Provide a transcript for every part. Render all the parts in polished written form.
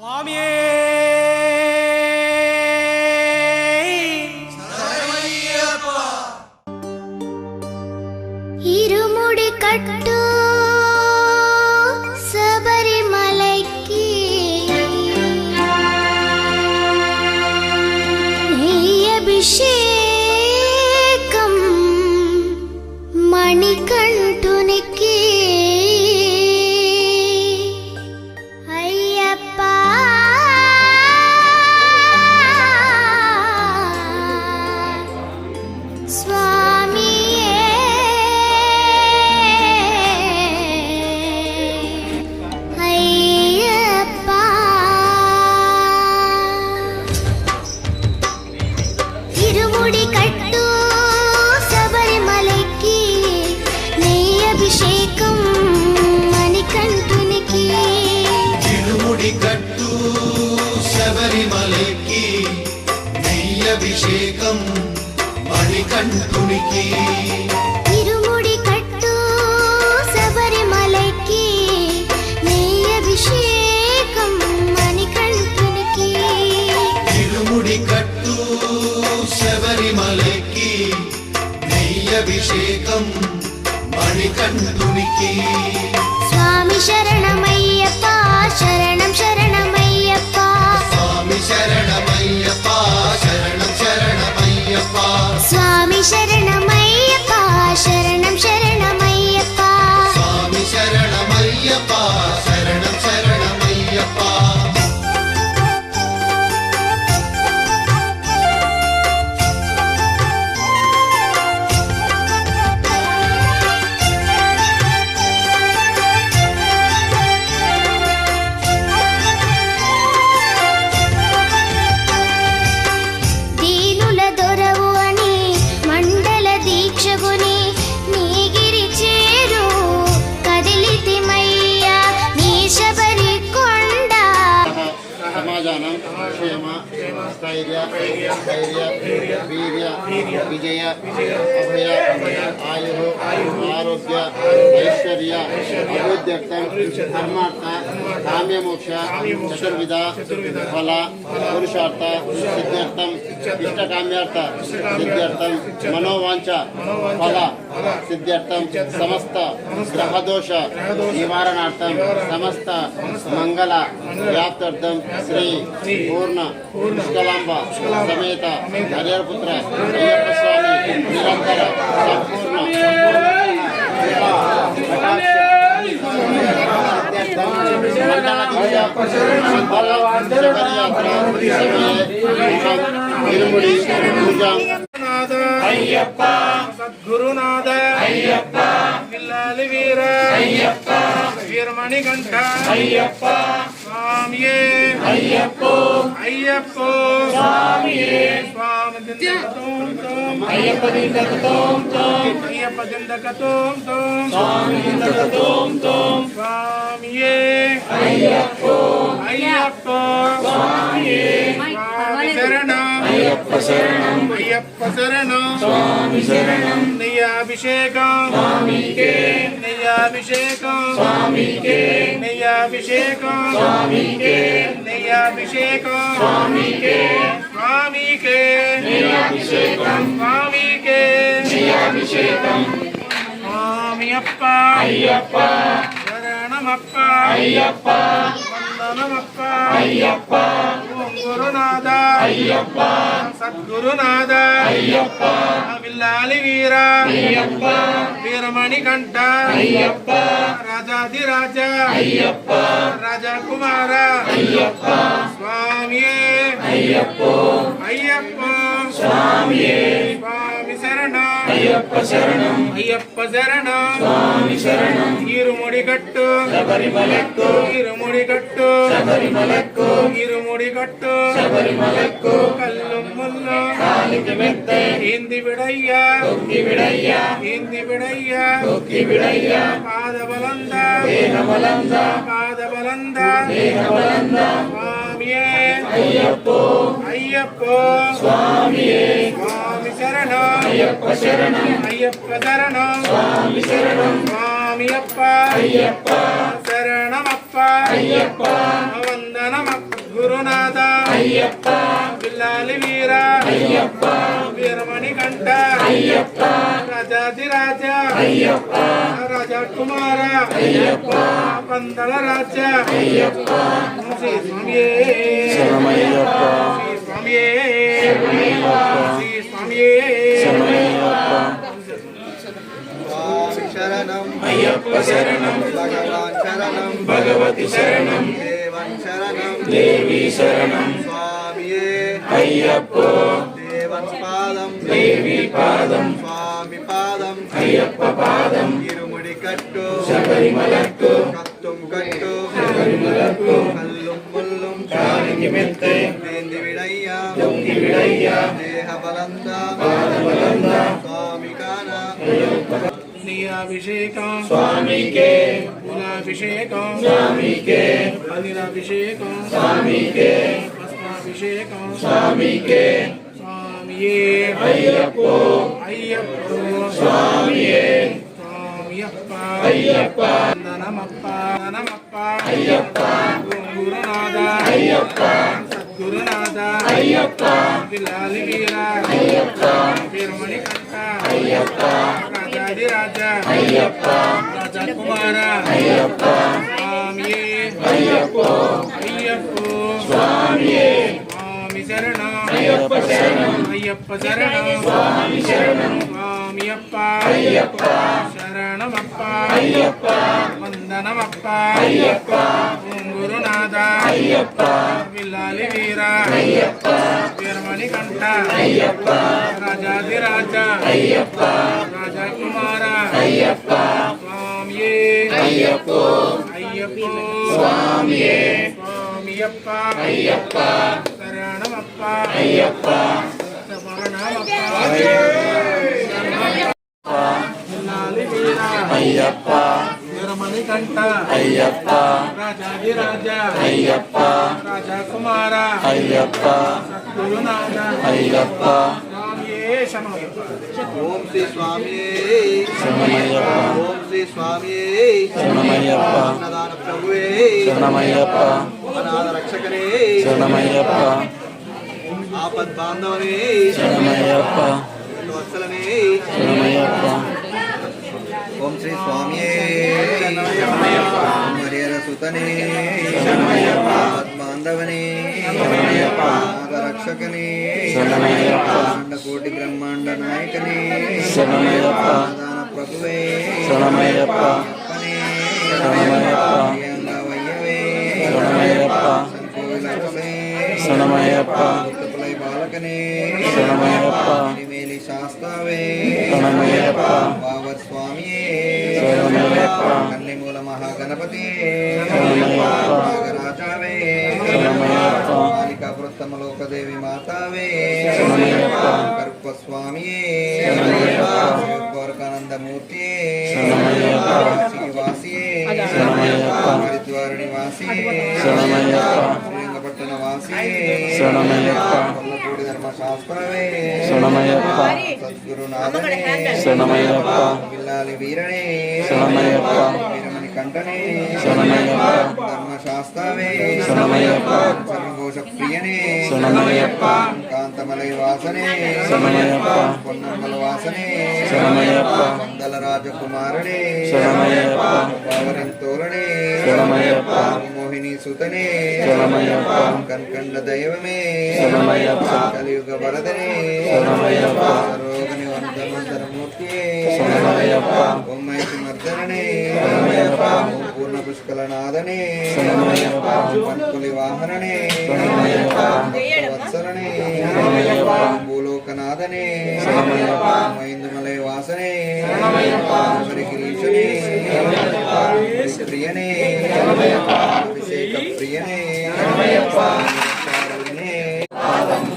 சுவாமியே இருமுடி கட்டு சபரிமலைக்கு நெய் அபிஷேகம் மணிகண்டுனிக்கு ஐயப்பா இருமுடி கட்டு சபரிமலைக்கு நெய் அபிஷேகம் மணிகண்டுனிக்கு இருமுடி கட்டு శబరిమలకి నెయ్యి అభిషేకం మణికంఠునికి இருமுடி கட்டு சபரிமலைக்கு நெய் அபிஷேகம் மணிகண்டுனிக்கு இருముడి కట్టు శబరిమలకి నెయ్యి అభిషేకం మణికంఠునికి స్వామి శరణమయ్యప్ప శరణం శరణమయ్యప్ప స్వామి శరణమయ్యప్ప శరణం శరణమయ్యప్ప స్వామి శరణమయ్యప్ప శరణం శరణమయ్యప్ప స్వామి శరణమయ్యప్ప శరణం శరణమయ్యప్ప దీనుల దొరవు అని మండల దీక్షగుని నీగిరి చేరు కదిలితిమయ్య నీ శబరి కొండ సమాధానం క్షేమ స్థైర్య ధైర్య వీర్య విజయ అభయ ఆయు ఆరోగ్య ఐశ్వర్య అభివృద్ధ్యర్థం ధర్మార్థ కామ్యమోక్ష చతుర్విధ ఫల పురుషార్థ సిద్ధ్యర్థం ఇష్టకామ్యార్థ సిద్ధ్యర్థం మనోవాంఛ ఫల సిద్ధ్యర్థం సమస్త గ్రహదోష నివారణార్థం సమస్త మంగళ వ్యాప్త్యర్థం శ్రీ పూర్ణ పుష్కలాంబ సమేత హరిహరపుత్ర అయ్యప్ప స్వామి నిరంతర సంపూర్ణ ఇరుముడి పూజ అయ్యప్ప సద్గురునాథ అయ్యప్ప పిల్లాలి వీర అయ్యప్ప వీరమణికంఠ అయ్యప్ప స్వామియే అయ్యప్ప అయ్యప్ప స్వామియే స్వామి దిందకతోం తోం అయ్యప్ప దిందకతోం తోం అయ్యప్ప దిందకతోం తోం స్వామి దిందకతోం తోం స్వామియే అయ్యప్ప అయ్యప్ప స్వామియే స్వామి శరణం అయ్యప్ప శరణం అయ్యప్ప శరణం స్వామి శరణం నెయ్యాభిషేకం స్వామికే నెయ్యాభిషేకం స్వామికే నెయ్యాభిషేకం స్వామికే నెయ్యాభిషేకం స్వామికే స్వామికే నెయ్యాభిషేకం స్వామికే నెయ్యాభిషేకం స్వామియప్ప అయ్యప్ప శరణమప్ప అయ్యప్ప వందనమప్ప అయ్యప్ప ఓం గురునాథ అయ్యప్ప సద్గురునాథ అయ్యప్ప విల్లాలి వీర అయ్యప్ప వీరమణికంఠ అయ్యప్ప రాజాధిరాజ అయ్యప్ప రాజకుమార అయ్యప్ప స్వామియే అయ్యప్ప అయ్యప్ప స్వామియే స్వామి శరణం అయ్యప్ప శరణం అయ్యప్ప శరణం స్వామి శరణం ఇరుముడి కట్టు శబరిమలక్కు ఇరుముడి కట్టు శబరిమలక్కు ఇరుముడి కట్టు శబరిమలక్కు కల్లు ముల్లు కాలికి మెత్తే ఇంది విడయ్య ఒక్కి విడయ్య ఇంది విడయ్య ఒక్కి విడయ్య పాదబలంద దేహబలంద పాదబలంద దేహబలంద స్వామియే అయ్యప్ప అయ్యప్ప స్వామియే స్వామి శరణం అయ్యప్ప శరణం అయ్యప్ప శరణం స్వామి శరణం స్వామియప్ప అయ్యప్ప శరణమప్ప అయ్యప్ప వందనమప్ప సద్గురునాథ అయ్యప్ప బిల్లాలి వీర అయ్యప్ప వీరమణి కంఠ అయ్యప్ప రాజాధిరాజ అయ్యప్ప రాజకుమార అయ్యప్ప పందల రాజ అయ్యప్ప శ్రీ స్వామియే శరణమయ్యప్ప శ్రీ స్వామియే శ్రీ స్వామియే శరణం అయ్యప్ప శరణం భగవాన్ శరణం భగవతి శరణం దేవన్ శరణం దేవి శరణం స్వామియే అయ్యప్ప దేవన్ పాదం దేవి పాదం స్వామి పాదం అయ్యప్ప పాదం ఇరుముడి కట్టు శబరిమలకు కత్తుం కట్టు శబరిమలకు కల్లుం ముల్లుం కాలికి మెత్తే వేంది విడయ్యా దొంగి విడయ్యా దేహ బలంద పాదబలంద స్వామి కాన నీరాభిషేకం స్వామికే పూలాభిషేకం స్వామికే పన్నీరాభిషేకం స్వామికే భస్మాభిషేకం స్వామికే స్వామియే అయ్యప్ప అయ్యప్ప స్వామియే స్వామియప్ప అయ్యప్ప నమప్ప నమప్ప అయ్యప్ప గురునాథ అయ్యప్ప సద్గురునాథ అయ్యప్ప బిల్లాలి వీర అయ్యప్ప వీరమణి కంఠ అయ్యప్ప రాజాధిరాజ అయ్యప్ప రాజకుమార అయ్యప్ప స్వామియే అయ్యప్ప అయ్యప్ప స్వామియే స్వామి శరణం అయ్యప్ప శరణం అయ్యప్ప శరణం స్వామి శరణం స్వామియప్ప అయ్యప్ప శరణమప్ప అయ్యప్ప వందనమప్ప అయ్యప్ప ఓం గురునాథ అయ్యప్ప విల్లాలి వీర అయ్యప్ప వీరమణి కంఠ అయ్యప్ప రాజాధిరాజ అయ్యప్ప రాజకుమార అయ్యప్ప స్వామియే అయ్యప్ప అయ్యప్ప స్వామియే స్వామియప్ప అయ్యప్ప శరణమప్ప అయ్యప్ప శరణమప్ప విల్లాలి వీర అయ్యప్ప వీరమణి కంఠ అయ్యప్ప రాజాధిరాజ అయ్యప్ప రాజకుమార అయ్యప్ప సద్గురునాథ అయ్యప్ప స్వామియే శరణమయ్యప్ప ఓం శ్రీ స్వామియే శరణమయ్యప్ప ఓం శ్రీ స్వామియే శరణమయ్యప్ప అన్నదాన ప్రభువే శరణమయ్యప్ప అనాథ రక్షకనే శరణమయ్యప్ప ఆపద్ బాంధవనే శరణమయ్యప్ప వత్సలనే శరణమయ్యప్ప ఓం శ్రీ స్వామియే మరియర సుతనే బాంధవనే నాగ రక్షకనే శరణమయ్యప్ప కోటి బ్రహ్మాండ నాయకనే శరణమయ్యప్ప ప్రధాన ప్రభువే శరణమయ్యప్ప అప్పనే శరణమయ్యప్ప ప్రియంగా వయ్యవే శరణమయ్యప్ప సంకోలక్షే శరణమయ్యప్ప ఉత్తపులై బాలకనే శరణమయ్యప్ప మేలి శాస్త్రవే శరణమయ్యప్ప వావత్ స్వామియే శరణమయ్యప్ప కన్నిమూల మహాగణపతి శరణమయ్యప్ప నాగరాజావే శరణమయ్యప్ప మాలికాపురత్తమలోకదేవి మాతావే శరణమయ్యప్ప కరుప్ప స్వామియే శరణమయ్యప్ప గోరకానందమూర్తియే శరణమయ్యప్ప శ్రీవాసియే శరణమయ్యప్ప హరిద్వార నివాసియే శరణమయ్యప్ప శ్రీరంగపట్టణ వాసియే శరణమయ్యప్ప కొల్లపూడి ధర్మశాస్త్రవే శరణమయ్యప్ప సద్గురునాథనే శరణమయ్యప్ప విల్లాలి వీరనే శరణమయ్యప్ప వీరమణి కంఠనే శరణమయ్యప్ప ధర్మశాస్త్రవే శరణమయ్యప్ప సర్వఘోష ప్రియనే శరణమయ్యప్ప కాంతమలై వాసనే శరణమయ్యప్ప పొన్నమ్మల వాసనే శరణమయ్యప్ప వందల రాజకుమారుడే శరణమయ్యప్ప పావరింతోరణే శరణమయ్యప్ప మోహిని సుతనే శరణమయ్యప్ప కన్కండ దైవమే శరణమయ్యప్ప కలియుగ వరదనే శరణమయ్యప్ప సరోగ నివంతమంతరమూర్తియే శరణమయ్యప్ప బొమ్మైకి మర్దననే శరణమయ్యప్ప పూర్ణ పుష్కలనాథనే శరణమయ్యప్ప పన్పులి వాహననే శరణమయ్యప్ప వత్సలనే శరణమయ్యప్ప భూలోకనాథనే శరణమయ్యప్ప మైందుమలై వాసనే శరణమయ్యప్ప హరిగిరీశనే ప్రియనే అభిషేక ప్రియనే చారుణ్యే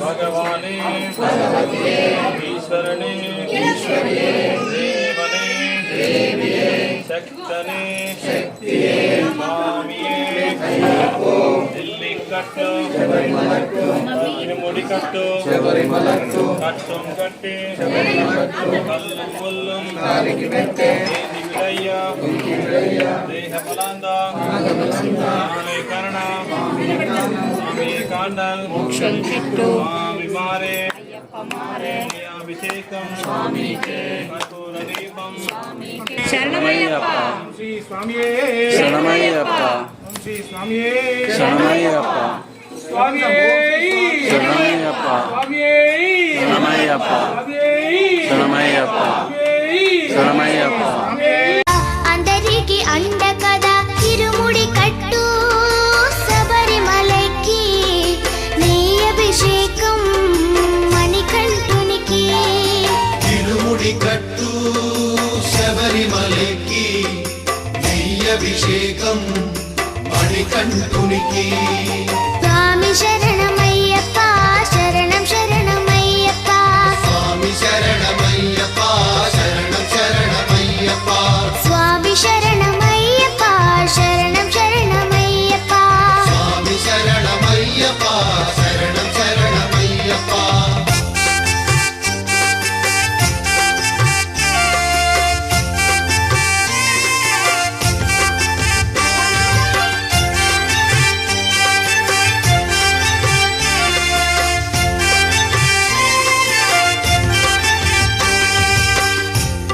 భగవానే ఈశ్వరనే దేవనే శక్తనే స్వామియే ఢిల్లీ కట్టు ఇనుముడి కట్టు కట్టం కట్టి కల్లు ముల్లం దేహ బలాంద కరణ స్వామి కాండల్ మోక్షం చెట్టు స్వామి మారే అయ్యప్ప మారే అభిషేకం స్వామికే కర్పూర దీపం శరణమయ్యప్ప శ్రీ స్వామియే శరణమయ్యప్ప శ్రీ స్వామియే శరణమయ్యప్ప స్వామియే శరణమయ్యప్ప స్వామియే శరణమయ్యప్ప శరణమయ్యప్ప శరణమయ్యప్ప అందరికి అండ కదా ఇరుముడి కట్టు శబరిమలకి నీ అభిషేకం మణికంఠునికి తిరుముడి కట్టు శబరిమలకి నెయ్యభిషేకం మణికంఠునికి స్వామి శరణమయ్యప్ప శరణం శరణమయ్యప్ప స్వామి శరణమయ్యప్ప శరణం శరణమయ్యప్ప స్వామి శరణమయ్యప్ప శరణం శరణమయ్యప్ప స్వామి శరణమయ్యప్ప శరణం శరణమయ్యప్ప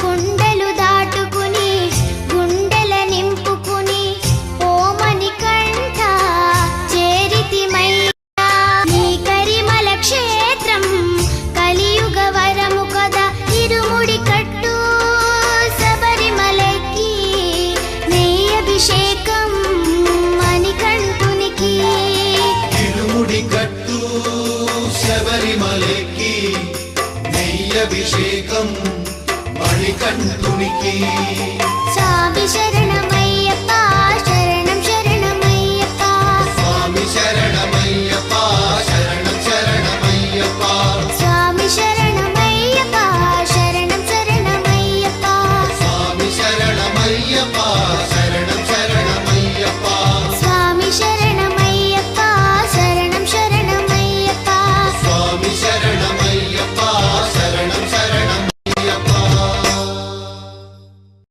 కొండలు దాటుకుని గుండెల నింపుకుని ఓమని కంఠ చేరితిమయ్యా నీ కరిమల క్షేత్రం కలియుగ వరము కదా ఇరుముడి కట్టు శబరిమలకి నీ అభిషేకం మణికంఠునికి తిరుముడి కట్టు శబరిమలకి నెయ్యభిషేకం మణికంఠునికి